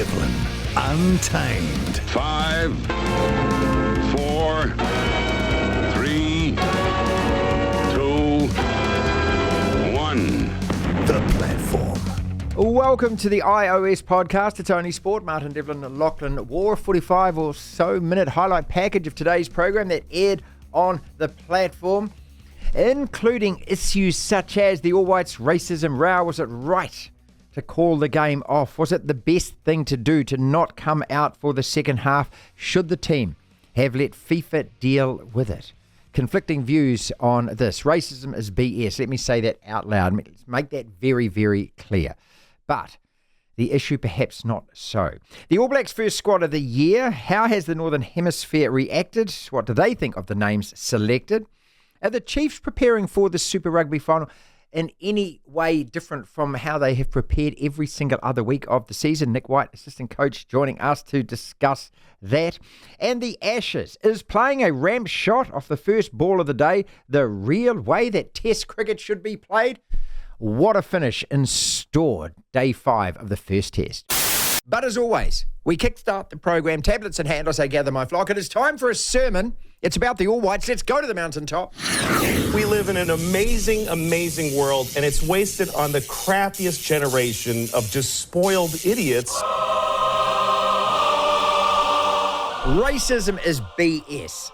Devlin, Untamed. 5, 4, 3, 2, 1. The Platform. Welcome to the iOS podcast. It's only sport. Martin Devlin and Lachlan War. 45 or so minute highlight package of today's program that aired on the platform, including issues such as the All Whites racism row. Was it right to call the game off? Was it the best thing to do to not come out for the second half? Should the team have let FIFA deal with it? Conflicting views on this. Racism is BS. Let me say that out loud. Let's make that very, very clear. But the issue perhaps not so. The All Blacks' first squad of the year. How has the Northern Hemisphere reacted? What do they think of the names selected? Are the Chiefs preparing for the Super Rugby final in any way different from how they have prepared every single other week of the season? Nick White, assistant coach, joining us to discuss that. And the Ashes. Is playing a ramp shot off the first ball of the day the real way that Test cricket should be played? What a finish in store, day 5 of the first Test. But as always, we kickstart the program, tablets in hand, I say gather my flock. It is time for a sermon. It's about the All Whites. Let's go to the mountaintop. We live in an amazing, amazing world, and it's wasted on the crappiest generation of just spoiled idiots. Racism is BS.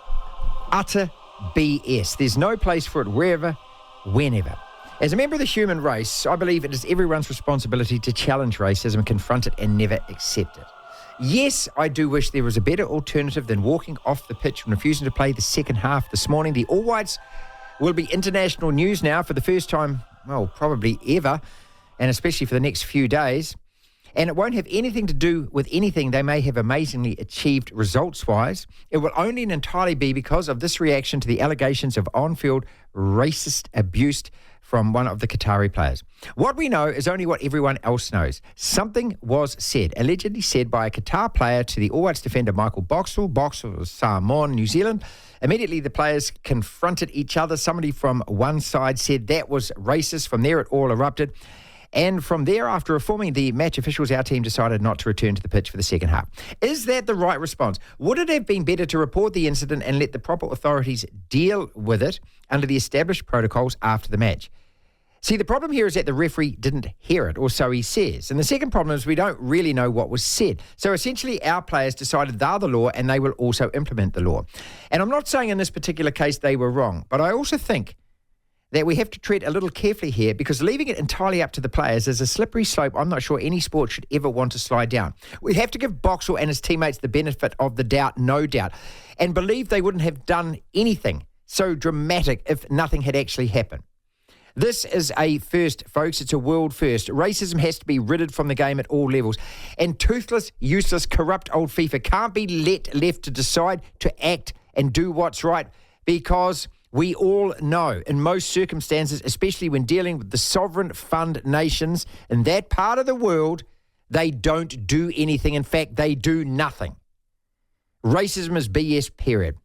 Utter BS. There's no place for it wherever, whenever. As a member of the human race, I believe it is everyone's responsibility to challenge racism, confront it, and never accept it. Yes, I do wish there was a better alternative than walking off the pitch and refusing to play the second half this morning. The All Whites will be international news now for the first time, well, probably ever, and especially for the next few days. And it won't have anything to do with anything they may have amazingly achieved results-wise. It will only and entirely be because of this reaction to the allegations of on-field racist abuse from one of the Qatari players. What we know is only what everyone else knows. Something was said, allegedly said by a Qatar player to the All Whites defender Michael Boxall. Boxall was Samoan, New Zealand. Immediately the players confronted each other. Somebody from one side said that was racist. From there it all erupted. And from there, after reforming the match officials, our team decided not to return to the pitch for the second half. Is that the right response? Would it have been better to report the incident and let the proper authorities deal with it under the established protocols after the match? See, the problem here is that the referee didn't hear it, or so he says. And the second problem is we don't really know what was said. So essentially, our players decided they're the law and they will also implement the law. And I'm not saying in this particular case they were wrong, but I also think that we have to tread a little carefully here, because leaving it entirely up to the players is a slippery slope I'm not sure any sport should ever want to slide down. We have to give Boxall and his teammates the benefit of the doubt, no doubt, and believe they wouldn't have done anything so dramatic if nothing had actually happened. This is a first, folks. It's a world first. Racism has to be ridded from the game at all levels. And toothless, useless, corrupt old FIFA can't be left to decide, to act and do what's right, because we all know in most circumstances, especially when dealing with the sovereign fund nations in that part of the world, they don't do anything. In fact, they do nothing. Racism is BS, period.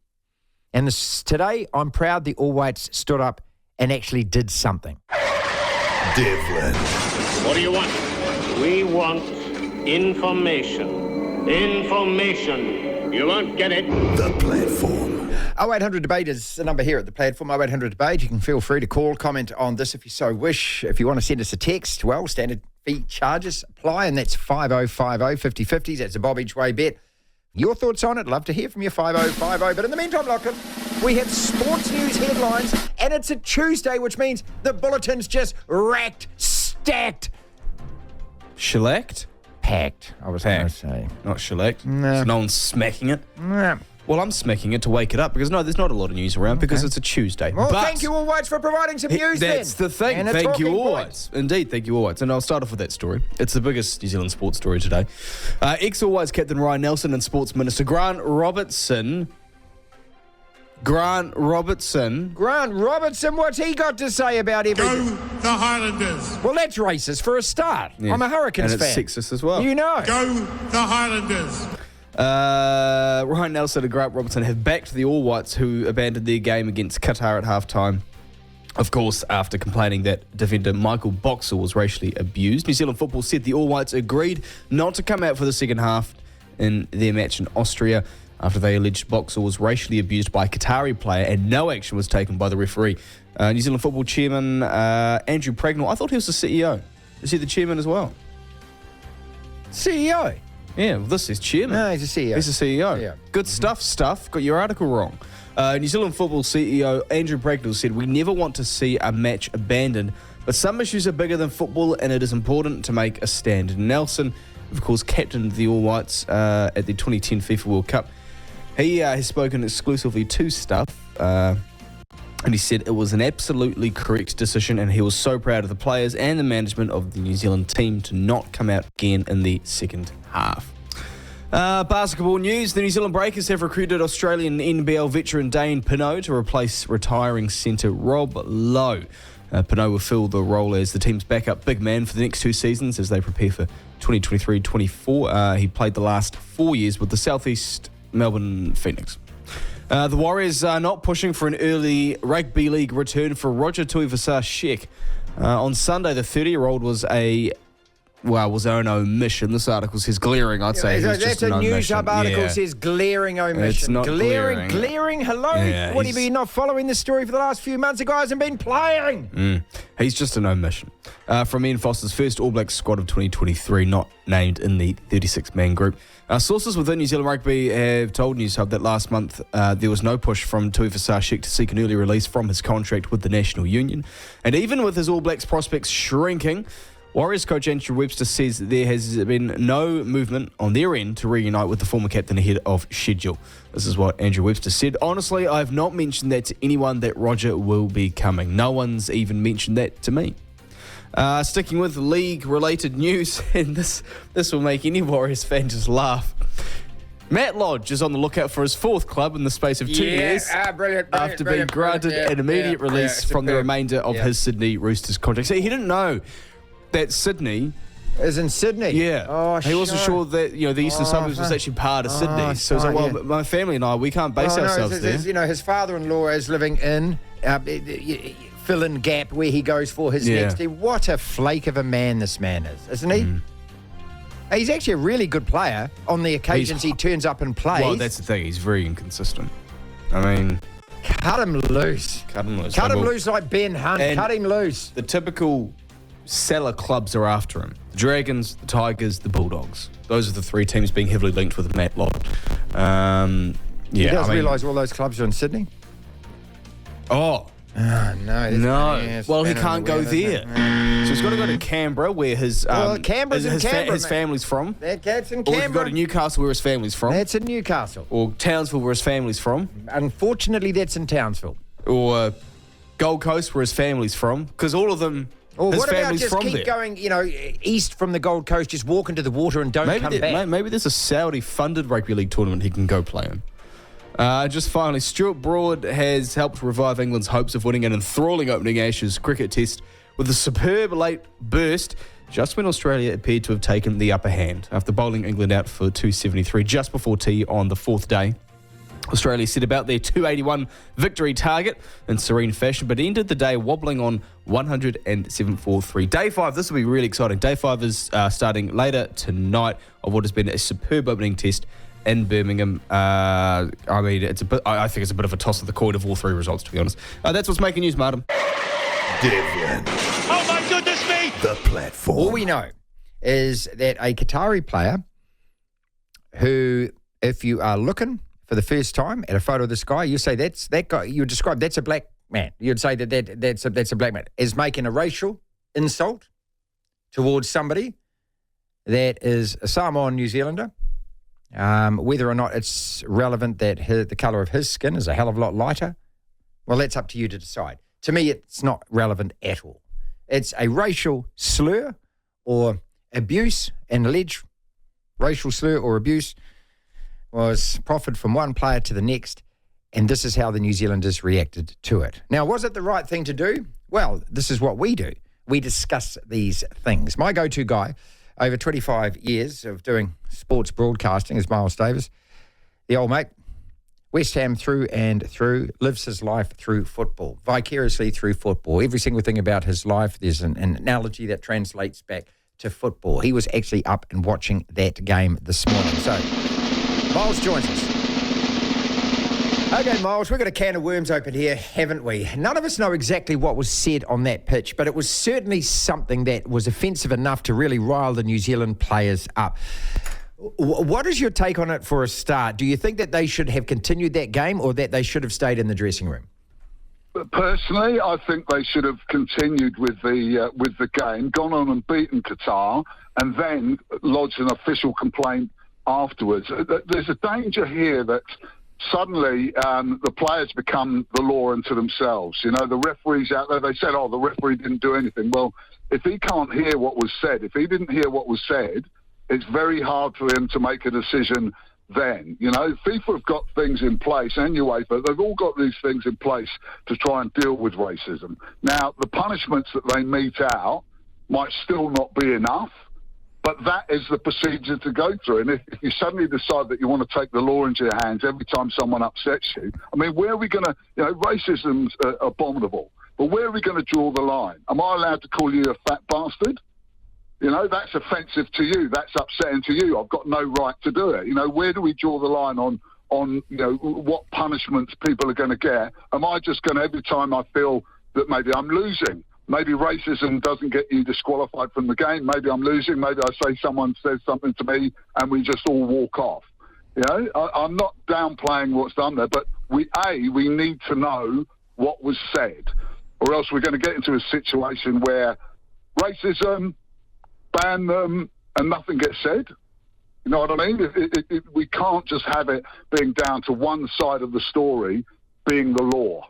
And today, I'm proud the All Whites stood up and actually did something. Devlin. What do you want? We want information. Information. You won't get it. The Platform. 0800 Debate is the number here at the platform, 0800 Debate. You can feel free to call, comment on this if you so wish. If you want to send us a text, well, standard fee charges apply, and that's 5050 5050. That's a Bob each way bet. Your thoughts on it? Love to hear from you, 5050. But in the meantime, Lachlan, we have sports news headlines, and it's a Tuesday, which means the bulletin's just racked, stacked, Shellacked? packed, I was going to say. Not shellacked. No. So no one's smacking it. Nah. Well, I'm smacking it to wake it up because, no, there's not a lot of news around because it's a Tuesday. Well, but thank you, All Whites, for providing some news that's then. the thing. And a Thank you, talking All point. Whites. Indeed, thank you, All Whites. And I'll start off with that story. It's the biggest New Zealand sports story today. Ex-All Whites captain Ryan Nelson and Sports Minister Grant Robertson, Grant Robertson, what's he got to say about everything? Go the Highlanders. Well, that's racist for a start. Yeah. I'm a Hurricanes and it's fan. sexist as well. You know. Go the Highlanders. Ryan Nelson and Grant Robertson have backed the All Whites, who abandoned their game against Qatar at halftime Of course, after complaining that defender Michael Boxall was racially abused, New Zealand football said the All Whites agreed not to come out for the second half in their match in Austria after they alleged Boxall was racially abused by a Qatari player and no action was taken by the referee. New Zealand football chairman Andrew Pragnell, I thought he was the CEO. Is he the chairman as well? CEO? Yeah, well, this is chairman. No, he's a CEO. He's a CEO. Yeah. Good stuff. Got your article wrong. New Zealand football CEO Andrew Pragnell said, "We never want to see a match abandoned, but some issues are bigger than football and it is important to make a stand." Nelson, of course, captained the All Whites at the 2010 FIFA World Cup. He has spoken exclusively to Stuff, and he said it was an absolutely correct decision and he was so proud of the players and the management of the New Zealand team to not come out again in the second half. Basketball news. The New Zealand Breakers have recruited Australian NBL veteran Dane Pineau to replace retiring centre Rob Lowe. Pineau will fill the role as the team's backup big man for the next 2 seasons as they prepare for 2023-24. He played the last 4 years with the Southeast Melbourne Phoenix. The Warriors are not pushing for an early rugby league return for Roger Tuivasa-Sheck. On Sunday, the 30-year-old was an omission. This article says glaring. I'd say it was just an omission. That's a News Hub article says glaring omission. It's not glaring. Glaring, hello? Yeah, What do you mean not following this story for the last few months? The guy hasn't been playing. He's just an omission. From Ian Foster's first All Blacks squad of 2023, not named in the 36-man group. Sources within New Zealand Rugby have told News Hub that last month there was no push from Tuivasa-Sheck to seek an early release from his contract with the National Union. And even with his All Blacks prospects shrinking, Warriors coach Andrew Webster says there has been no movement on their end to reunite with the former captain ahead of schedule. This is what Andrew Webster said. "Honestly, I have not mentioned that to anyone that Roger will be coming. No one's even mentioned that to me." Sticking with league-related news, and this will make any Warriors fan just laugh. Matt Lodge is on the lookout for his 4th club in the space of 2 years brilliant, after being granted an immediate release from the remainder of his Sydney Roosters contract. See, he didn't know that Sydney is in Sydney. Yeah. Oh, he wasn't sure that the eastern suburbs was actually part of Sydney. So it's like, well, my family and I, we can't base ourselves there. His father-in-law is living in fill-in gap where he goes for his next team. What a flake of a man this man is, isn't he? He's actually a really good player on the occasions he turns up and plays. Well, that's the thing. He's very inconsistent. I mean, cut him loose. Cut him loose like Ben Hunt. Cut him loose. The typical seller clubs are after him. The Dragons, the Tigers, the Bulldogs. Those are the 3 teams being heavily linked with Matt Lodge. He does realise all those clubs are in Sydney? Oh. No. Well, he can't go there. So he's got to go to Canberra, where his family's from. That's in Or Canberra. he can go to Newcastle, where his family's from. That's in Newcastle. Or Townsville, where his family's from. Unfortunately, that's in Townsville. Or Gold Coast, where his family's from. Because all of them, or his what about family's just from keep there. going, east from the Gold Coast, just walk into the water and don't come back? Maybe there's a Saudi-funded rugby league tournament he can go play in. Just finally, Stuart Broad has helped revive England's hopes of winning an enthralling opening Ashes cricket test with a superb late burst just when Australia appeared to have taken the upper hand. After bowling England out for 273 just before tea on the 4th day, Australia set about their 281 victory target in serene fashion, but ended the day wobbling on 107 for 3. Day 5, this will be really exciting. Day 5 is starting later tonight of what has been a superb opening test in Birmingham. I think it's a bit of a toss of the coin of all 3 results, to be honest. That's what's making news, Martin. Devlin. Oh my goodness me! The platform. All we know is that a Qatari player who, if you are looking for the first time at a photo of this guy, you say that's that guy. You would describe that's a black man. You'd say that's a black man is making a racial insult towards somebody that is a Samoan New Zealander. Whether or not it's relevant that the colour of his skin is a hell of a lot lighter, well, that's up to you to decide. To me, it's not relevant at all. It's a racial slur or abuse, and alleged racial slur or abuse was proffered from one player to the next, and this is how the New Zealanders reacted to it. Now, was it the right thing to do? Well, this is what we do. We discuss these things. My go-to guy over 25 years of doing sports broadcasting is Miles Davis, the old mate. West Ham through and through, lives his life through football, vicariously through football. Every single thing about his life, there's an analogy that translates back to football. He was actually up and watching that game this morning. So, Miles joins us. Okay, Miles, we've got a can of worms open here, haven't we? None of us know exactly what was said on that pitch, but it was certainly something that was offensive enough to really rile the New Zealand players up. What is your take on it for a start? Do you think that they should have continued that game or that they should have stayed in the dressing room? Personally, I think they should have continued with the game, gone on and beaten Qatar, and then lodged an official complaint afterwards. There's a danger here that suddenly the players become the law unto themselves. You know, the referees out there, they said, the referee didn't do anything. Well, if he can't hear what was said, if he didn't hear what was said, it's very hard for him to make a decision then. You know, FIFA have got things in place, and UEFA, they've all got these things in place to try and deal with racism. Now, the punishments that they mete out might still not be enough, but that is the procedure to go through. And if you suddenly decide that you want to take the law into your hands every time someone upsets you, I mean, where are we going to, racism's abominable, but where are we going to draw the line? Am I allowed to call you a fat bastard? You know, that's offensive to you. That's upsetting to you. I've got no right to do it. You know, where do we draw the line on what punishments people are going to get? Am I just going to, every time I feel that maybe I'm losing, maybe racism doesn't get you disqualified from the game, maybe I'm losing, maybe I say someone says something to me and we just all walk off. You know, I'm not downplaying what's done there, but we need to know what was said, or else we're going to get into a situation where racism, ban them, and nothing gets said. You know what I mean? We can't just have it being down to one side of the story being the law.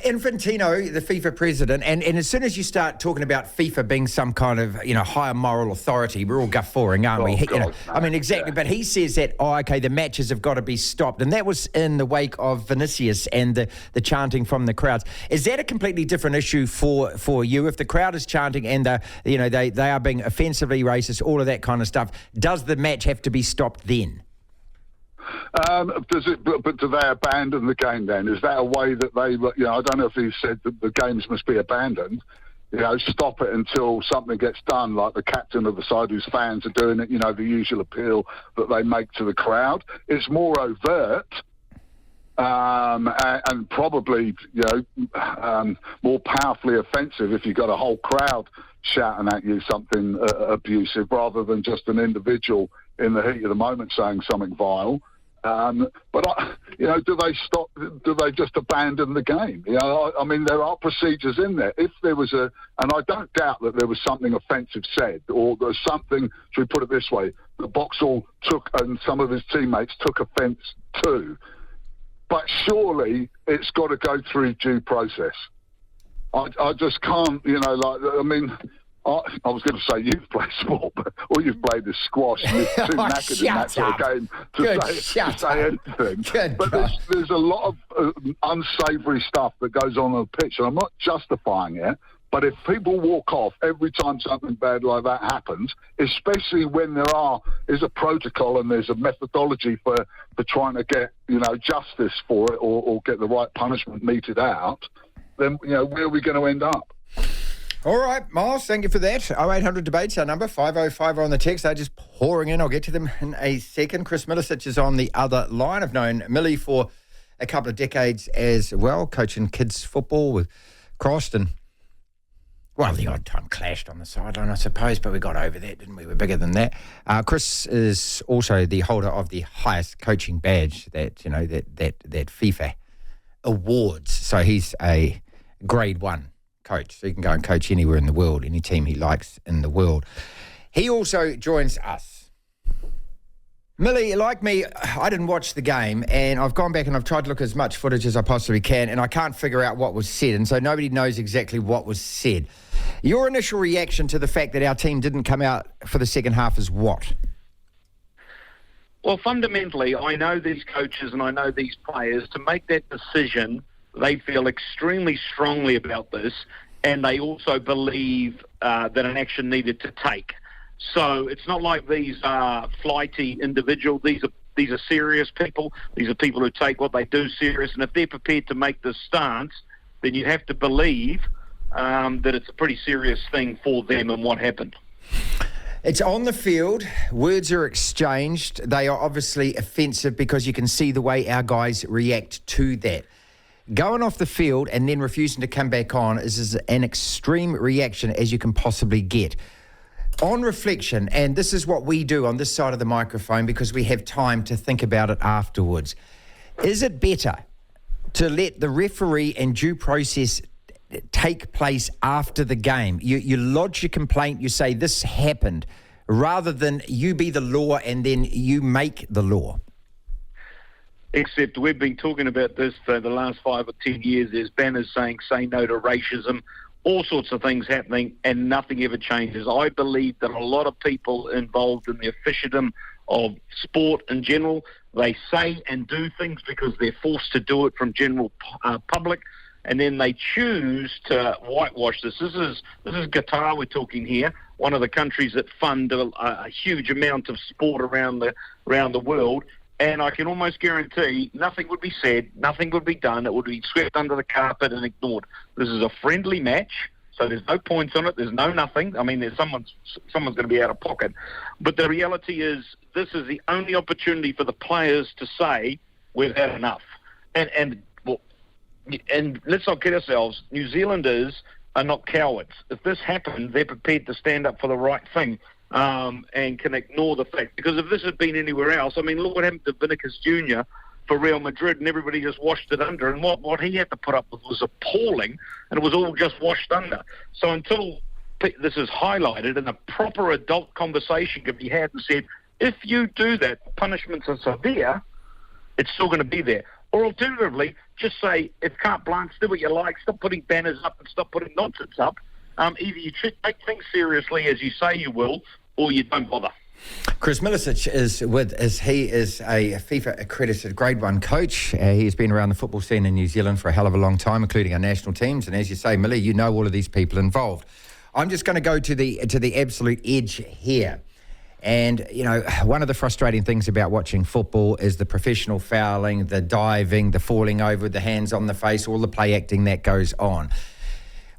Infantino, the FIFA president, and as soon as you start talking about FIFA being some kind of, higher moral authority, we're all guffawing, aren't we? God, I mean, exactly. Yeah. But he says that, the matches have got to be stopped. And that was in the wake of Vinicius and the chanting from the crowds. Is that a completely different issue for you? If the crowd is chanting and they are being offensively racist, all of that kind of stuff, does the match have to be stopped then? But do they abandon the game then? Is that a way that they, I don't know if he said that the games must be abandoned, stop it until something gets done, like the captain of the side whose fans are doing it, the usual appeal that they make to the crowd. It's more overt and probably, more powerfully offensive if you've got a whole crowd shouting at you something abusive rather than just an individual in the heat of the moment saying something vile. But do they stop? Do they just abandon the game? I mean, there are procedures in there. If there was and I don't doubt that there was something offensive said, or there's something, should we put it this way, that Boxall took and some of his teammates took offence to. But surely it's got to go through due process. I just can't, I was going to say you've played sport, but all you've played is squash, and you're too knackered in that sort of game to say anything. But there's a lot of unsavoury stuff that goes on the pitch, and I'm not justifying it, but if people walk off every time something bad like that happens, especially when there is a protocol and there's a methodology for trying to get, justice for it or get the right punishment meted out, then, where are we going to end up? All right, Miles, thank you for that. 0800 debates, our number, 5050 on the text. They're just pouring in. I'll get to them in a second. Chris Milicich is on the other line. I've known Millie for a couple of decades as well, coaching kids football with Crossed and, the odd time clashed on the sideline, I suppose, but we got over that, didn't we? We're bigger than that. Chris is also the holder of the highest coaching badge that FIFA awards. So he's a grade 1 coach, so he can go and coach anywhere in the world, any team he likes in the world. He also joins us. Millie, like me, I didn't watch the game, and I've gone back and I've tried to look as much footage as I possibly can, and I can't figure out what was said, and so nobody knows exactly what was said. Your initial reaction to the fact that our team didn't come out for the second half is what? Well, fundamentally, I know these coaches and I know these players, to make that decision, they feel extremely strongly about this, and they also believe that an action needed to take. So it's not like these are flighty individuals. These are these are serious people. These are people who take what they do serious, and if they're prepared to make this stance, then you have to believe that it's a pretty serious thing for them and what happened. It's on the field. Words are exchanged. They are obviously offensive because you can see the way our guys react to that. Going off the field and then refusing to come back on is an extreme reaction as you can possibly get. On reflection, and this is what we do on this side of the microphone because we have time to think about it afterwards, is it better to let the referee and due process take place after the game? You lodge your complaint, you say this happened, rather than you be the law and then you make the law. Except we've been talking about this for the last 5 or 10 years. There's banners saying, say no to racism, all sorts of things happening, and nothing ever changes. I believe that a lot of people involved in the officialdom of sport in general, they say and do things because they're forced to do it from general public, and then they choose to whitewash this. This is Qatar we're talking here, one of the countries that fund a huge amount of sport around the world, and I can almost guarantee nothing would be said, nothing would be done. It would be swept under the carpet and ignored. This is a friendly match, so there's no points on it. There's no nothing. I mean, there's someone's going to be out of pocket. But the reality is this is the only opportunity for the players to say, we've had enough. And let's not kid ourselves, New Zealanders are not cowards. If this happened, they're prepared to stand up for the right thing and can ignore the fact. Because if this had been anywhere else, I mean, look what happened to Vinicius Jr. for Real Madrid, and everybody just washed it under. And what he had to put up with was appalling, and it was all just washed under. So until this is highlighted and a proper adult conversation can be had and said, if you do that, punishments are severe, it's still going to be there. Or alternatively, just say, if carte blanche, do what you like, stop putting banners up and stop putting nonsense up. Either you take things seriously as you say you will, or you don't bother. Chris Milicich is with us. He is a FIFA-accredited Grade 1 coach. He's been around the football scene in New Zealand for a hell of a long time, including our national teams. And as you say, Millie, you know all of these people involved. I'm just going to go to the absolute edge here. And, you know, one of the frustrating things about watching football is the professional fouling, the diving, the falling over, the hands on the face, all the play acting that goes on.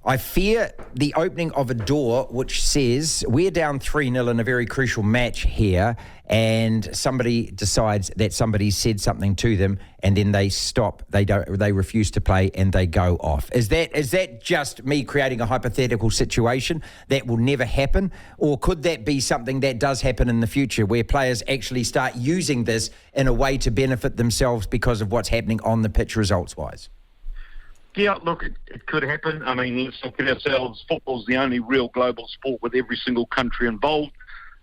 I fear the opening of a door which says we're down 3-0 in a very crucial match here, and somebody decides that somebody said something to them, and then they stop, they refuse to play, and they go off. Is that just me creating a hypothetical situation that will never happen, or could that be something that does happen in the future where players actually start using this in a way to benefit themselves because of what's happening on the pitch results-wise? Yeah, look, it could happen. I mean, let's look at ourselves. Football's the only real global sport with every single country involved.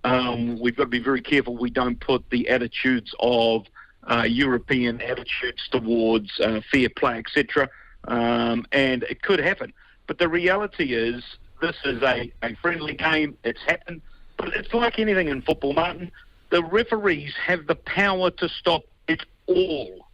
We've got to be very careful we don't put the attitudes of European attitudes towards fair play, etc. And it could happen. But the reality is this is a friendly game. It's happened. But it's like anything in football, Martin. The referees have the power to stop it all.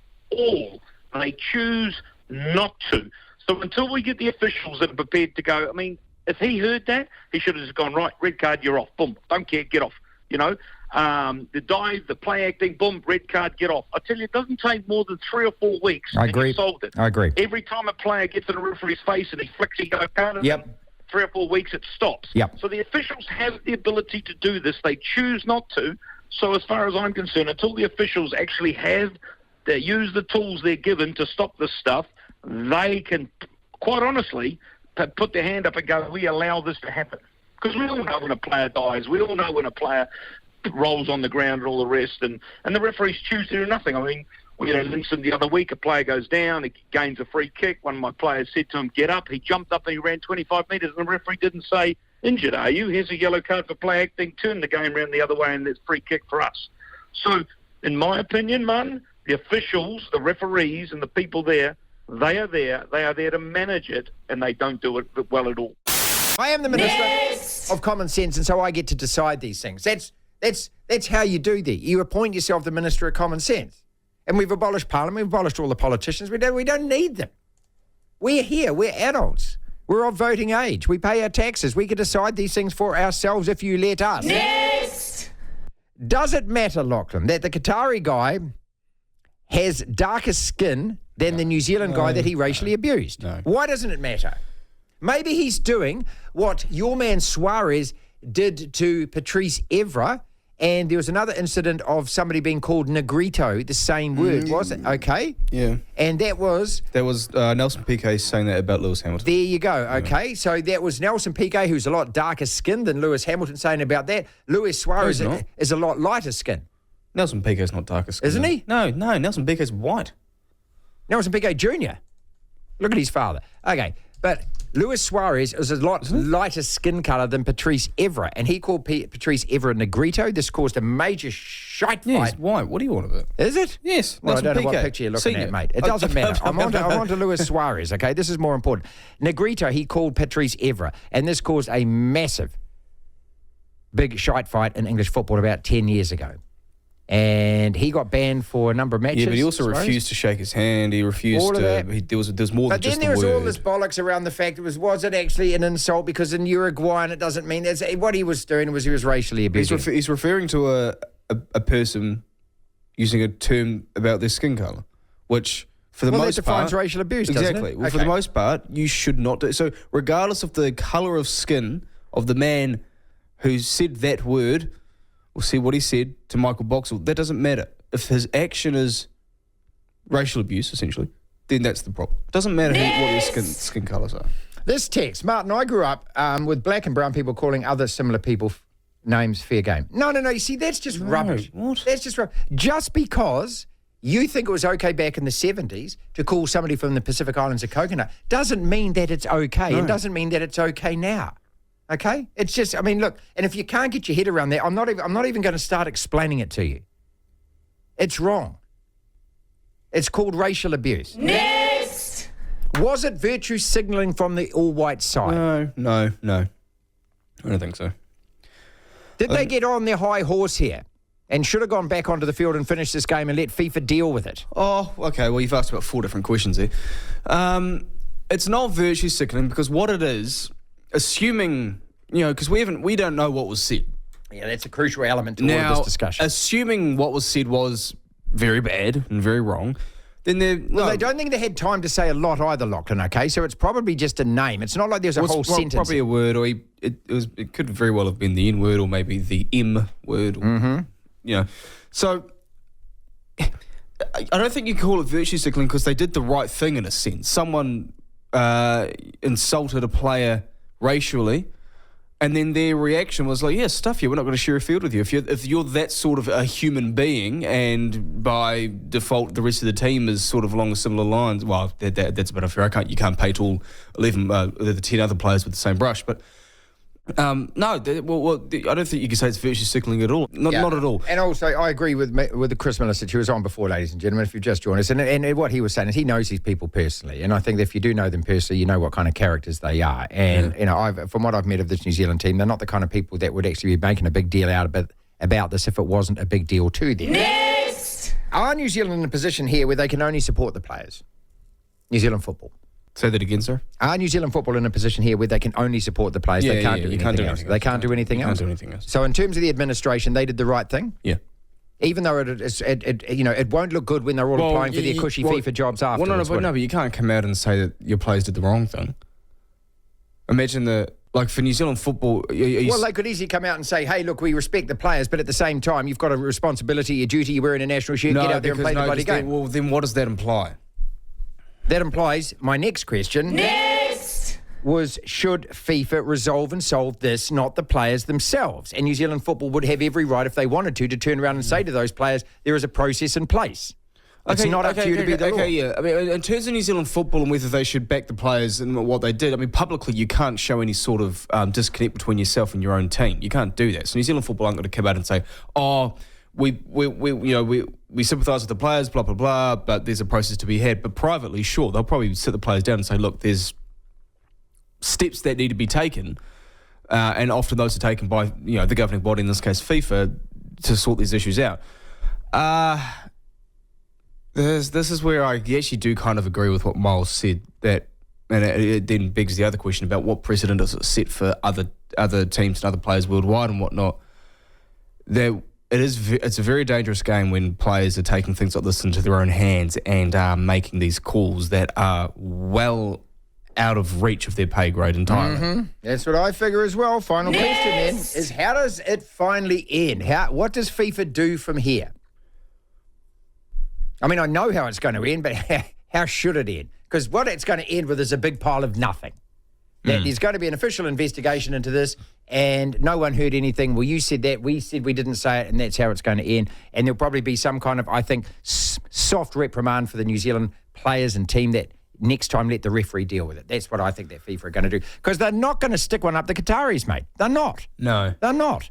They choose not to. So until we get the officials that are prepared to go, I mean, if he heard that, he should have just gone, right, red card, you're off. Boom. Don't care, get off. You know, the dive, the play acting, boom, red card, get off. I tell you, it doesn't take more than 3 or 4 weeks. I agree. You solved it. I agree. Every time a player gets in a referee's face and he flicks a yellow card, yep. 3 or 4 weeks, it stops. Yep. So the officials have the ability to do this. They choose not to. So as far as I'm concerned, until the officials actually use the tools they're given to stop this stuff, they can, quite honestly, put their hand up and go, we allow this to happen. Because we all know when a player dies. We all know when a player rolls on the ground and all the rest. And the referees choose to do nothing. I mean, we had an incident the other week. A player goes down. He gains a free kick. One of my players said to him, get up. He jumped up and he ran 25 metres. And the referee didn't say, injured, are you? Here's a yellow card for play acting. Turn the game around the other way and there's free kick for us. So, in my opinion, Martin, the officials, the referees and the people there, they are there to manage it, and they don't do it well at all. I am the Minister of Common Sense, and so I get to decide these things. That's how you do that. You appoint yourself the Minister of Common Sense. And we've abolished Parliament, we've abolished all the politicians. We don't need them. We're here, we're adults. We're of voting age. We pay our taxes. We can decide these things for ourselves if you let us. Next! Does it matter, Lachlan, that the Qatari guy has darker skin than the New Zealand guy that he racially abused? No. Why doesn't it matter? Maybe he's doing what your man Suarez did to Patrice Evra, and there was another incident of somebody being called Negrito, the same word, was it? Okay. Yeah. And that was Nelson Piquet saying that about Lewis Hamilton. there you go. Okay. So that was Nelson Piquet, who's a lot darker skinned than Lewis Hamilton, saying about that. Luis Suarez No, he's not. is a lot lighter skin. Nelson Piquet's not darker skin. Isn't he? No, Nelson Piquet's white. Nelson Piquet Jr. Look at his father. Okay. But Luis Suarez is a lot lighter skin colour than Patrice Evra, and he called Patrice Evra Negrito. This caused a major shite Yeah, fight. he's white. What do you want of it? Is it? Yes. Well, I Nelson don't know what Piquet. picture you're looking Seen at, it. mate. It doesn't matter. I'm on to Luis Suarez, okay? This is more important. Negrito, he called Patrice Evra, and this caused a massive, big shite fight in English football about 10 years ago. And he got banned for a number of matches. Yeah, but he also Suarez. refused to shake his hand. He refused All of that. There was more But than just then there was the all word. this bollocks around the fact was it actually an insult because in Uruguayan it doesn't mean that's what he was doing was he was racially abusing. He's referring to a person using a term about their skin colour, which for the Well, that most defines part racial abuse, doesn't exactly. it? Well, for the most part, you should not do. So, regardless of the colour of skin of the man who said that word or said what he said to Michael Boxall, that doesn't matter. If his action is racial abuse, essentially, then that's the problem. It doesn't matter what their skin colours are. This text, Martin, I grew up with black and brown people calling other similar people names fair game. No. You see, that's just rubbish. What? That's just rubbish. Just because you think it was okay back in the 70s to call somebody from the Pacific Islands a coconut doesn't mean that it's okay. No. It doesn't mean that it's okay now. Okay? It's just, I mean, look, and if you can't get your head around that, I'm not even going to start explaining it to you. It's wrong. It's called racial abuse. Next! Was it virtue signalling from the all-white side? No. I don't think so. Did they get on their high horse here and should have gone back onto the field and finished this game and let FIFA deal with it? Oh, okay. Well, you've asked about 4 different questions there. It's not virtue signaling because what it is, assuming, because we don't know what was said. Yeah, that's a crucial element to all of this discussion. Assuming what was said was very bad and very wrong, then They don't think they had time to say a lot either, Lachlan, okay? So it's probably just a name. It's not like there's a whole sentence. Probably a word, or it could very well have been the N word, or maybe the M word. Mm-hmm. So I don't think you can call it virtue signaling because they did the right thing in a sense. Someone insulted a player racially, and then their reaction was like, yeah, stuff you, we're not going to share a field with you. If you're that sort of a human being, and by default the rest of the team is sort of along similar lines, well, that's a bit unfair. You can't paint all 11, the 10 other players with the same brush, but I don't think you can say it's virtue signaling at all. Not at all. And also, I agree with the Chris Milicich, who was on before, ladies and gentlemen, if you've just joined us. And what he was saying is he knows these people personally. And I think that if you do know them personally, you know what kind of characters they are. And, from what I've met of this New Zealand team, they're not the kind of people that would actually be making a big deal out of it about this if it wasn't a big deal to them. Next! Are New Zealand in a position here where they can only support the players? New Zealand football. Say that again, sir. Are New Zealand football in a position here where they can only support the players? They can't do anything else. They can't do anything else. Can't do anything else. So in terms of the administration, they did the right thing? Yeah. Even though it won't look good when they're all applying for their cushy FIFA jobs afterwards. But you can't come out and say that your players did the wrong thing. Imagine for New Zealand football... Well, they could easily come out and say, hey, look, we respect the players, but at the same time, you've got a responsibility, a duty, you're wearing a national shirt, get out there and play the bloody game. Well, then what does that imply? That implies my next question. Next! Was should FIFA resolve and solve this, not the players themselves? And New Zealand football would have every right, if they wanted to turn around and say to those players, there is a process in place. It's not up to you to be the law. Okay, yeah. I mean, in terms of New Zealand football and whether they should back the players and what they did, I mean, publicly you can't show any sort of disconnect between yourself and your own team. You can't do that. So New Zealand football aren't going to come out and say, we sympathise with the players, blah, blah, blah, but there's a process to be had. But privately, sure, they'll probably sit the players down and say, look, there's steps that need to be taken, and often those are taken by the governing body, in this case FIFA, to sort these issues out. This is where I actually do kind of agree with what Miles said, that, and it then begs the other question about what precedent does it set for other teams and other players worldwide and whatnot. That it's a very dangerous game when players are taking things like this into their own hands and are making these calls that are well out of reach of their pay grade entirely. Mm-hmm. That's what I figure as well. Final question then is, how does it finally end? What does FIFA do from here? I mean, I know how it's going to end, but how should it end? Because what it's going to end with is a big pile of nothing. There's going to be an official investigation into this, and no one heard anything. Well, you said that, we said we didn't say it, and that's how it's going to end. And there'll probably be some kind of, I think, soft reprimand for the New Zealand players and team that next time let the referee deal with it. That's what I think that FIFA are going to do. Because they're not going to stick one up the Qataris, mate. They're not. No. They're not.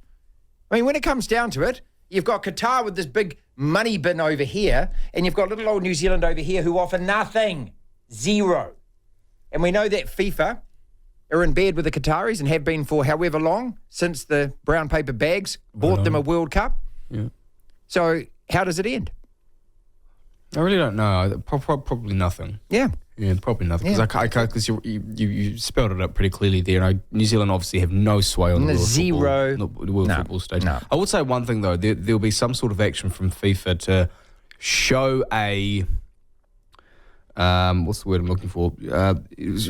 I mean, when it comes down to it, you've got Qatar with this big money bin over here, and you've got little old New Zealand over here who offer nothing. Zero. And we know that FIFA are in bed with the Qataris and have been for however long since the brown paper bags bought them a World Cup. Yeah. So how does it end? I really don't know. Probably nothing. Yeah. Yeah, probably nothing. Because you spelled it out pretty clearly there. New Zealand obviously have no sway on the world football stage. No. I would say one thing, though. There'll be some sort of action from FIFA to show a... what's the word I'm looking for?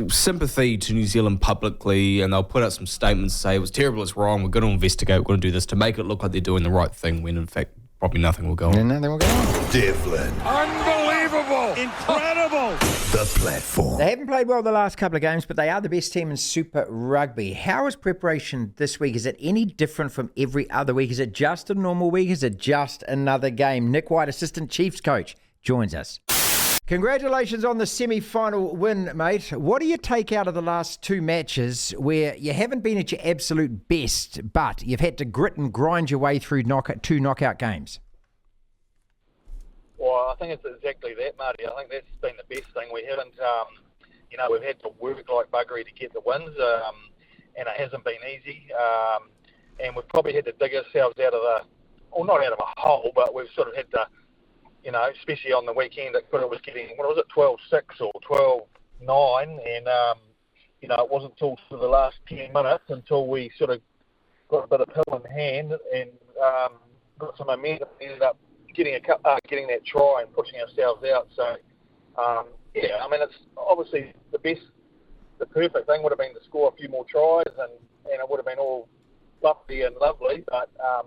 Sympathy to New Zealand publicly, and they'll put out some statements and say it was terrible, it's wrong, we're going to investigate, we're going to do this to make it look like they're doing the right thing, when in fact probably nothing will go on. And nothing will go on. Devlin, Unbelievable. Incredible. the platform. They haven't played well the last couple of games, but they are the best team in Super Rugby. How is preparation this week? Is it any different from every other week? Is it just a normal week? Is it just another game? Nick White, assistant Chiefs coach, joins us. Congratulations on the semi-final win, mate. What do you take out of the last two matches where you haven't been at your absolute best, but you've had to grit and grind your way through two knockout games? Well, I think it's exactly that, Marty. I think that's been the best thing. We haven't, we've had to work like buggery to get the wins, and it hasn't been easy. And we've probably had to dig ourselves out of not out of a hole, but we've sort of had to, especially on the weekend, it was getting, 12-6 or 12-9, and, it wasn't until sort of the last 10 minutes until we sort of got a bit of pill in hand and got some momentum, ended up getting that try and pushing ourselves out. So, it's obviously the perfect thing would have been to score a few more tries, and it would have been all fluffy and lovely, but I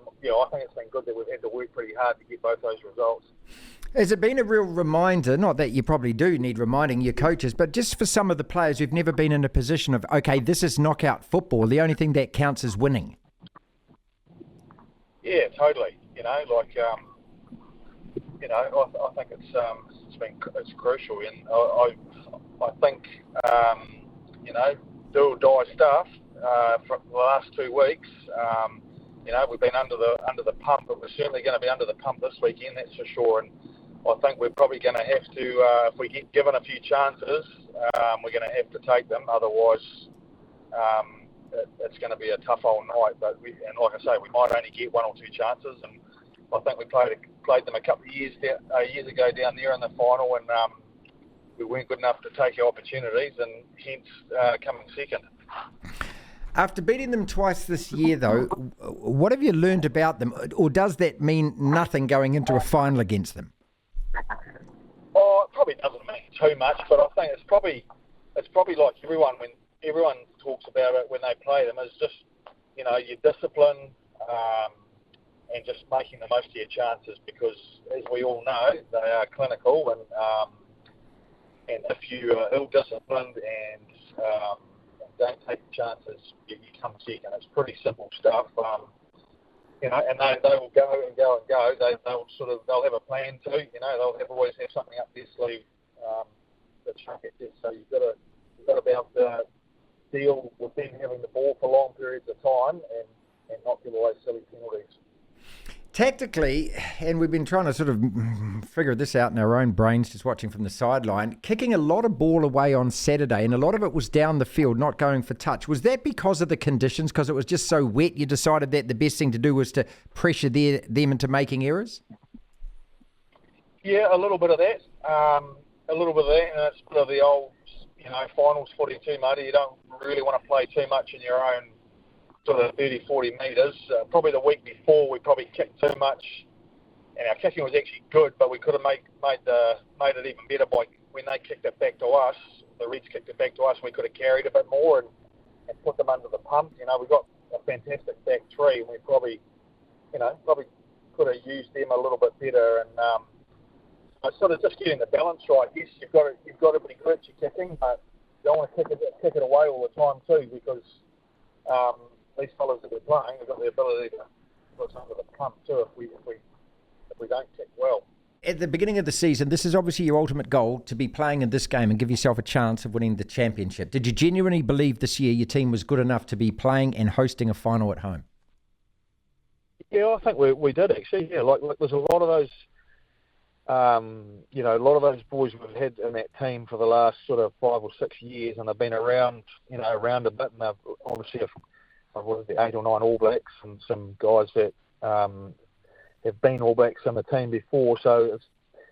think it's been good that we've had to work pretty hard to get both those results. Has it been a real reminder, not that you probably do need reminding your coaches, but just for some of the players who've never been in a position of, okay, this is knockout football, the only thing that counts is winning? Yeah, totally. I think it's crucial, and I think do or die stuff for the last 2 weeks. We've been under the pump, but we're certainly going to be under the pump this weekend, that's for sure. And I think we're probably going to have to, if we get given a few chances, we're going to have to take them. Otherwise, it's going to be a tough old night. But like I say, we might only get 1 or 2 chances, and I think we played them a couple of years ago down there in the final, and we weren't good enough to take our opportunities, and hence coming second. After beating them twice this year, though, what have you learned about them? Or does that mean nothing going into a final against them? Oh, it probably doesn't mean too much, but I think it's probably like everyone, when everyone talks about it when they play them, is just, your discipline and just making the most of your chances, because, as we all know, they are clinical, and if you are ill-disciplined and don't take chances, you come second. It's pretty simple stuff, and they will go and go and go. They'll have a plan too. They'll always have something up their sleeve that's chuck at this. So you've got to be able to deal with them having the ball for long periods of time and not give away silly penalties. Tactically, and we've been trying to sort of figure this out in our own brains, just watching from the sideline, kicking a lot of ball away on Saturday, and a lot of it was down the field, not going for touch. Was that because of the conditions, because it was just so wet, you decided that the best thing to do was to pressure them into making errors? Yeah, a little bit of that. And it's sort of the old, finals footy too, Marty. You don't really want to play too much in your own sort of 30, 40 metres. Probably the week before we probably kicked too much, and our kicking was actually good, but we could have made it even better by when they kicked it back to us. The Reds kicked it back to us, and we could have carried a bit more and put them under the pump. You know, we got a fantastic back three, and we probably could have used them a little bit better. And sort of just getting the balance right. Yes, you've got to be good at your kicking, but you don't want to kick it away all the time too, because these fellas that we're playing have got the ability to put us under the pump too if we don't kick well. At the beginning of the season, this is obviously your ultimate goal, to be playing in this game and give yourself a chance of winning the championship. Did you genuinely believe this year your team was good enough to be playing and hosting a final at home? Yeah, I think we did actually. Yeah, like there's a lot of those, a lot of those boys we've had in that team for the last sort of 5 or 6 years, and they've been around a bit, and they've obviously the 8 or 9 All Blacks and some guys that have been All Blacks in the team before. So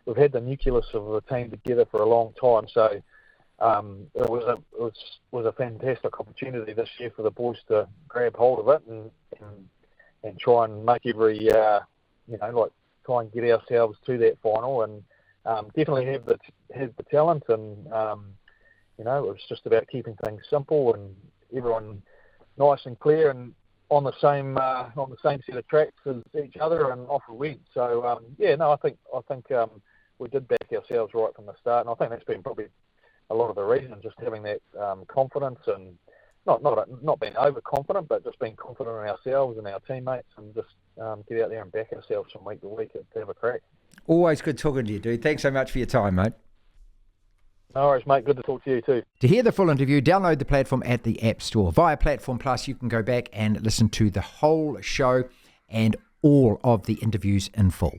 we've had the nucleus of the team together for a long time. So it was a fantastic opportunity this year for the boys to grab hold of it and try and make every try and get ourselves to that final, and definitely have the talent, and it was just about keeping things simple and everyone nice and clear and on the same set of tracks as each other, and off we went. So I think we did back ourselves right from the start, and I think that's been probably a lot of the reason, just having that confidence, and not being overconfident, but just being confident in ourselves and our teammates, and just get out there and back ourselves from week to week to have a crack. Always good talking to you, dude. Thanks so much for your time, mate. No worries, mate. Good to talk to you too. To hear the full interview, download the platform at the App Store. Via Platform Plus, you can go back and listen to the whole show and all of the interviews in full.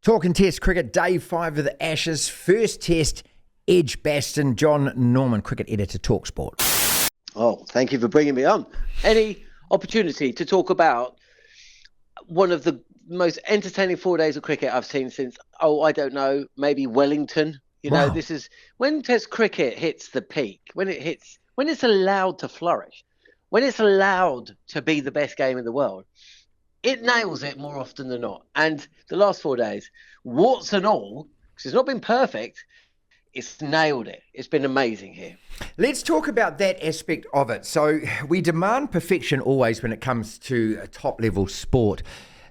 Talking Test cricket, day 5 of the Ashes. First Test, Edgbaston. Jon Norman, cricket editor, talkSPORT. Oh, thank you for bringing me on. Any opportunity to talk about one of the most entertaining 4 days of cricket I've seen since, I don't know, maybe Wellington. Wow. This is when Test cricket hits the peak, when it's allowed to flourish, when it's allowed to be the best game in the world, it nails it more often than not. And the last 4 days, warts and all, because it's not been perfect, it's nailed it. It's been amazing here. Let's talk about that aspect of it. So we demand perfection always when it comes to a top-level sport.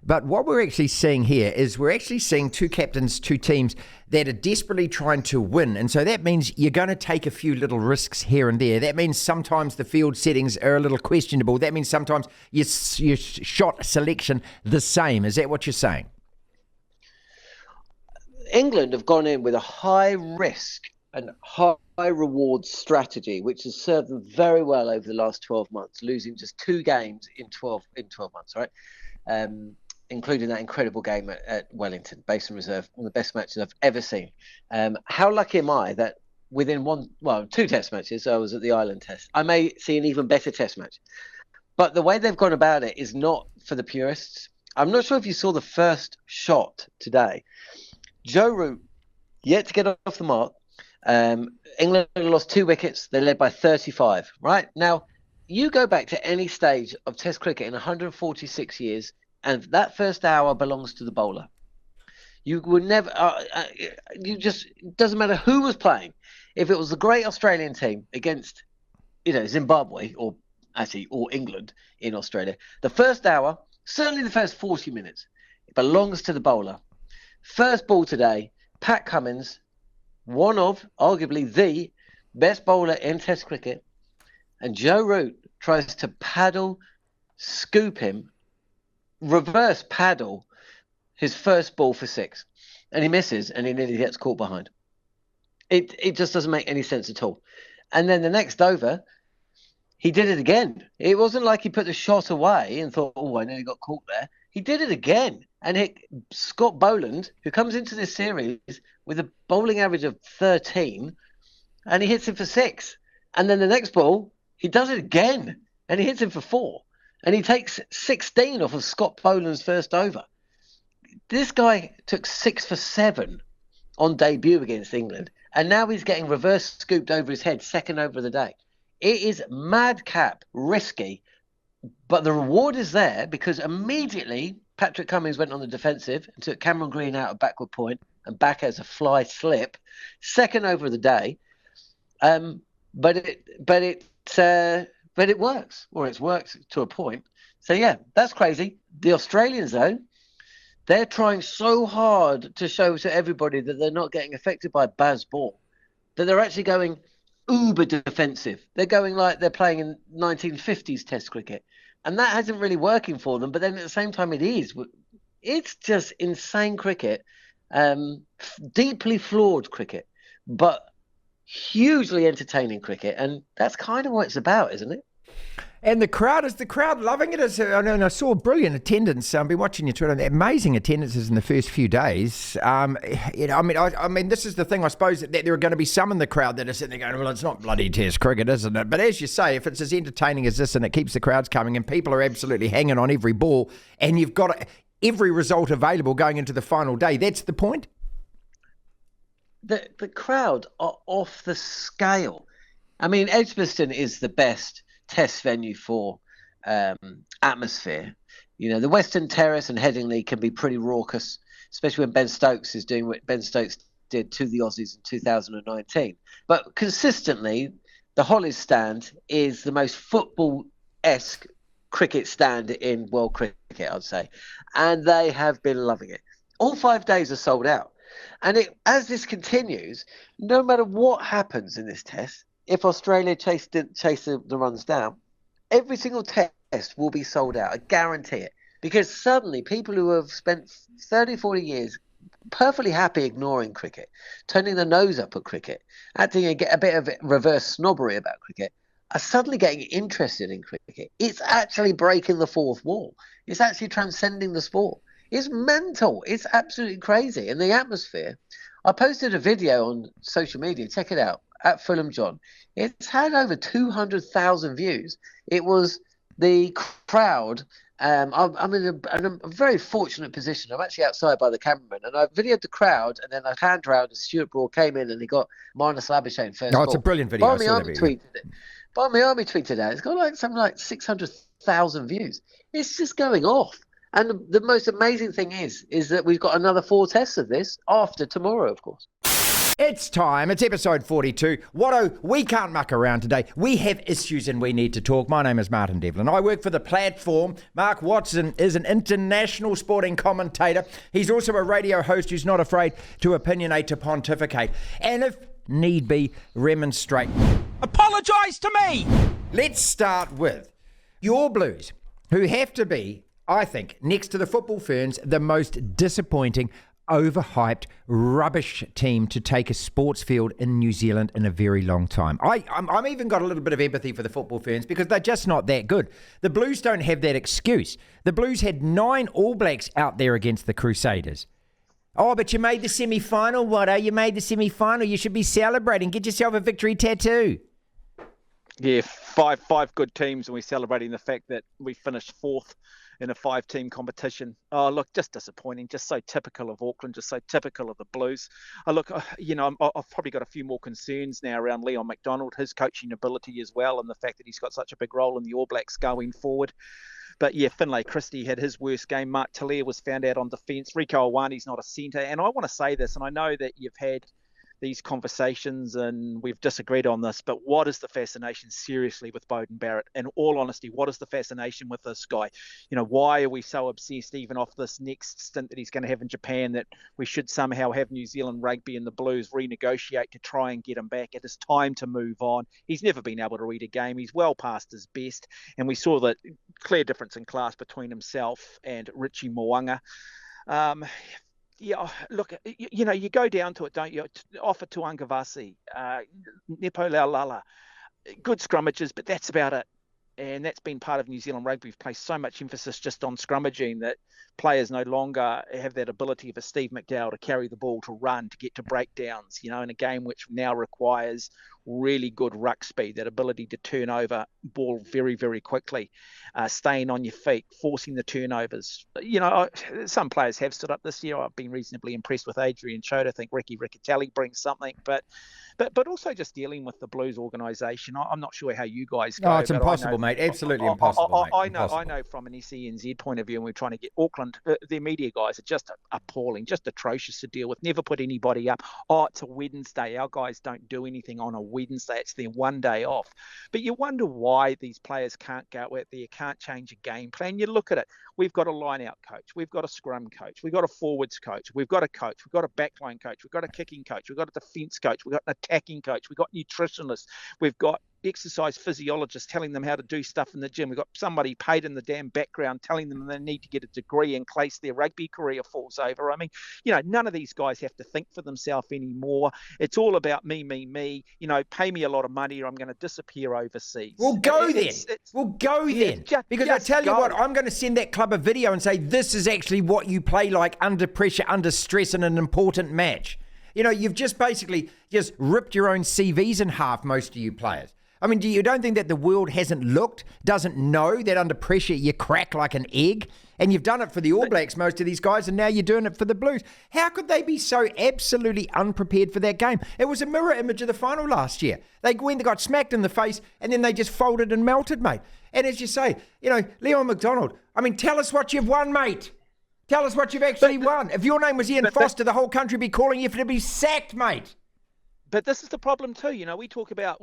But what we're actually seeing here is we're actually seeing 2 captains, 2 teams that are desperately trying to win. And so that means you're going to take a few little risks here and there. That means sometimes the field settings are a little questionable. That means sometimes your shot selection the same. Is that what you're saying? England have gone in with a high risk and high reward strategy, which has served them very well over the last 12 months, losing just 2 games in 12 months, right? Including that incredible game at Wellington, Basin Reserve, one of the best matches I've ever seen. How lucky am I that within 2 test matches, I was at the Ireland test, I may see an even better test match. But the way they've gone about it is not for the purists. I'm not sure if you saw the first shot today. Joe Root, yet to get off the mark. England lost 2 wickets. They led by 35, right? Now, you go back to any stage of Test cricket in 146 years, and that first hour belongs to the bowler. You would never, it doesn't matter who was playing. If it was the great Australian team against, Zimbabwe or England in Australia, the first hour, certainly the first 40 minutes, it belongs to the bowler. First ball today, Pat Cummins, one of, arguably the best bowler in Test cricket, and Joe Root tries to scoop him, reverse paddle his first ball for 6, and he misses, and he nearly gets caught behind. It just doesn't make any sense at all. And then the next over, he did it again. It wasn't like he put the shot away and thought, I nearly got caught there. He did it again, and hit Scott Boland, who comes into this series with a bowling average of 13, and he hits him for 6. And then the next ball, he does it again, and he hits him for 4. And he takes 16 off of Scott Boland's first over. This guy took 6 for 7 on debut against England, and now he's getting reverse scooped over his head, second over of the day. It is madcap, risky, But the reward is there because immediately Patrick Cummings went on the defensive and took Cameron Green out of backward point and back as a fly slip, second over of the day. But it works, or it's worked to a point. So yeah, that's crazy. The Australians though, they're trying so hard to show to everybody that they're not getting affected by Baz ball, that they're actually going uber defensive. They're going like they're playing in 1950s Test cricket. And that hasn't really working for them. But then at the same time, it is. It's just insane cricket, deeply flawed cricket, but hugely entertaining cricket. And that's kind of what it's about, isn't it? And the crowd loving it? I saw brilliant attendance. I've been watching your Twitter. Amazing attendances in the first few days. I mean, this is the thing. I suppose that there are going to be some in the crowd that are sitting there going, "Well, it's not bloody Test cricket, isn't it?" But as you say, if it's as entertaining as this and it keeps the crowds coming and people are absolutely hanging on every ball, and you've got every result available going into the final day, that's the point. The crowd are off the scale. I mean, Edgbaston is the best Test venue for atmosphere. You know, the Western Terrace and Headingley can be pretty raucous, especially when Ben Stokes is doing what Ben Stokes did to the Aussies in 2019. But consistently, the Hollies stand is the most football-esque cricket stand in world cricket, I'd say. And they have been loving it. All 5 days are sold out. And as this continues, no matter what happens in this test, if Australia chase the runs down, every single test will be sold out. I guarantee it. Because suddenly people who have spent 30, 40 years perfectly happy ignoring cricket, turning their nose up at cricket, acting a bit of reverse snobbery about cricket, are suddenly getting interested in cricket. It's actually breaking the fourth wall. It's actually transcending the sport. It's mental. It's absolutely crazy. And the atmosphere, I posted a video on social media. Check it out. At Fulham John. It's had over 200,000 views. It was the crowd. I'm in a very fortunate position. I'm actually outside by the cameraman, and I videoed the crowd, and then I panned around, and Stuart Broad came in, and he got Marnus Labuschagne first. Oh, it's a brilliant video. Barmy Army tweeted it. Barmy Army tweeted out. It's got something like 600,000 views. It's just going off. And the most amazing thing is that we've got another 4 tests of this after tomorrow, of course. It's time. It's episode 42. Watto, we can't muck around today. We have issues and we need to talk. My name is Martin Devlin. I work for The Platform. Mark Watson is an international sporting commentator. He's also a radio host who's not afraid to opinionate, to pontificate, and if need be, remonstrate. Apologise to me! Let's start with your Blues, who have to be, I think, next to the Football Ferns, the most disappointing, overhyped, rubbish team to take a sports field in New Zealand in a very long time. I'm even got a little bit of empathy for the Football Ferns because they're just not that good. The Blues don't have that excuse. The Blues had 9 All Blacks out there against the Crusaders. Oh, but you made the semi-final, Watto. You made the semi-final. You should be celebrating. Get yourself a victory tattoo. Yeah, five good teams, and we're celebrating the fact that we finished 4th in a 5-team competition. Oh, look, just disappointing, just so typical of Auckland, just so typical of the Blues. I've probably got a few more concerns now around Leon McDonald, his coaching ability as well, and the fact that he's got such a big role in the All Blacks going forward. But yeah, Finlay Christie had his worst game. Mark Talia was found out on defence. Rieko Awani's not a centre. And I want to say this, and I know that you've had these conversations and we've disagreed on this, but what is the fascination seriously with Beauden Barrett? In all honesty, what is the fascination with this guy? You know, why are we so obsessed even off this next stint that he's going to have in Japan that we should somehow have New Zealand Rugby and the Blues renegotiate to try and get him back? It is time to move on. He's never been able to read a game. He's well past his best. And we saw the clear difference in class between himself and Richie Mo'unga. Yeah, look, you go down to it, don't you? Offer to Angavasi, Nepo Laulala, good scrummages, but that's about it. And that's been part of New Zealand rugby. We've placed so much emphasis just on scrummaging that players no longer have that ability for Steve McDowell to carry the ball, to run, to get to breakdowns, in a game which now requires really good ruck speed, that ability to turn over ball very, very quickly, staying on your feet, forcing the turnovers. Some players have stood up this year. I've been reasonably impressed with Adrian Choate. I think Ricky Riccatelli brings something, but also just dealing with the Blues organisation. I'm not sure how you guys go. No, it's impossible, mate. Absolutely impossible, mate. I know from an SENZ point of view, and we're trying to get Auckland, their media guys are just appalling, just atrocious to deal with. Never put anybody up. It's a Wednesday. Our guys don't do anything on a Wednesday. It's their one day off. But you wonder why these players can't go out there, can't change a game plan. You look at it. We've got a line-out coach. We've got a scrum coach. We've got a forwards coach. We've got a coach. We've got a backline coach. We've got a kicking coach. We've got a defence coach. We've got an attacking coach. We've got nutritionists. We've got exercise physiologists telling them how to do stuff in the gym. We've got somebody paid in the damn background telling them they need to get a degree in case their rugby career falls over. I mean, none of these guys have to think for themselves anymore. It's all about me. Pay me a lot of money or I'm going to disappear overseas. We'll go then. Because I tell you what, I'm going to send that club a video and say, this is actually what you play like under pressure, under stress in an important match. You've just basically just ripped your own CVs in half, most of you players. I mean, you don't think that the world doesn't know that under pressure you crack like an egg? And you've done it for the All Blacks, most of these guys, and now you're doing it for the Blues. How could they be so absolutely unprepared for that game? It was a mirror image of the final last year. They got smacked in the face, and then they just folded and melted, mate. And as you say, Leon McDonald, I mean, tell us what you've won, mate. Tell us what you've actually won. If your name was Ian Foster, the whole country would be calling you for to be sacked, mate. But this is the problem too. We talk about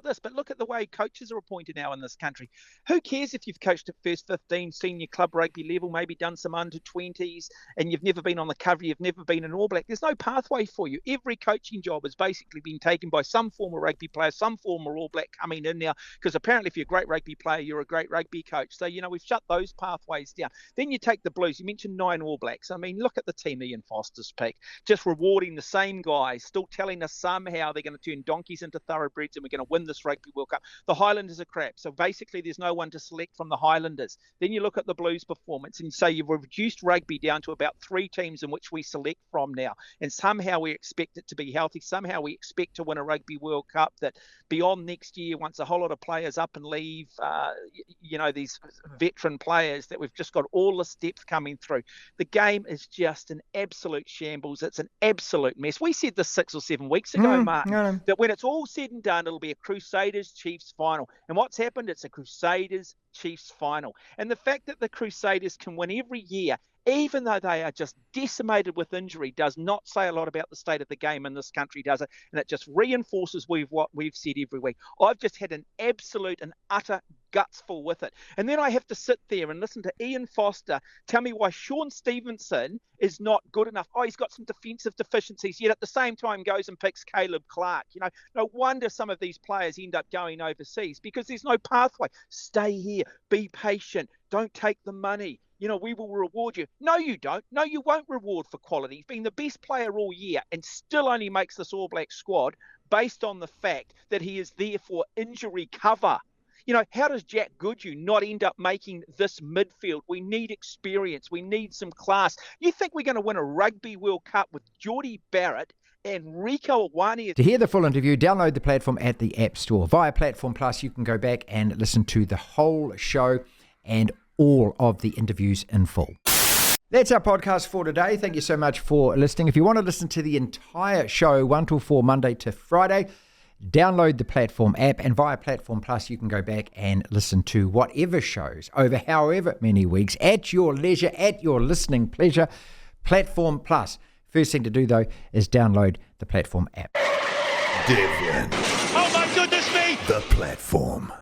this, but look at the way coaches are appointed now in this country. Who cares if you've coached at first 15, senior club rugby level, maybe done some under 20s, and you've never been on the cover, you've never been an All Black? There's no pathway for you. Every coaching job has basically been taken by some former rugby player, some former All Black coming in now, because apparently if you're a great rugby player, you're a great rugby coach. So, we've shut those pathways down. Then you take the Blues. You mentioned 9 All Blacks. I mean, look at the team Ian Foster's pick. Just rewarding the same guys, still telling us somehow they're going to turn donkeys into thoroughbreds and we're going to win this Rugby World Cup. The Highlanders are crap. So basically there's no one to select from the Highlanders. Then you look at the Blues performance and say you've reduced rugby down to about 3 teams in which we select from now. And somehow we expect it to be healthy. Somehow we expect to win a Rugby World Cup that beyond next year, once a whole lot of players up and leave, these veteran players, that we've just got all this depth coming through. The game is just an absolute shambles. It's an absolute mess. We said this 6 or 7 weeks ago, Mark. That when it's all said and done, it'll be a Crusaders-Chiefs final. And what's happened? It's a Crusaders-Chiefs final. And the fact that the Crusaders can win every year, even though they are just decimated with injury, does not say a lot about the state of the game in this country, does it? And it just reinforces what we've said every week. I've just had an absolute and utter gutsful with it. And then I have to sit there and listen to Ian Foster tell me why Sean Stevenson is not good enough. Oh, he's got some defensive deficiencies, yet at the same time goes and picks Caleb Clark. No wonder some of these players end up going overseas, because there's no pathway. Stay here, be patient, don't take the money. We will reward you. No, you don't. No, you won't reward for quality. He's been the best player all year and still only makes this All Black squad based on the fact that he is there for injury cover. How does Jack Goodhue not end up making this midfield? We need experience. We need some class. You think we're going to win a Rugby World Cup with Geordie Barrett and Rieko Ioane? To hear the full interview, download the platform at the App Store. Via Platform Plus, you can go back and listen to the whole show and all of the interviews in full. That's our podcast for today. Thank you so much for listening. If you want to listen to the entire show 1 till 4, Monday to Friday, download the Platform app, and via Platform Plus you can go back and listen to whatever shows over however many weeks at your leisure, at your listening pleasure. Platform Plus. First thing to do though is download the Platform app. Devlin. Oh my goodness me! The Platform.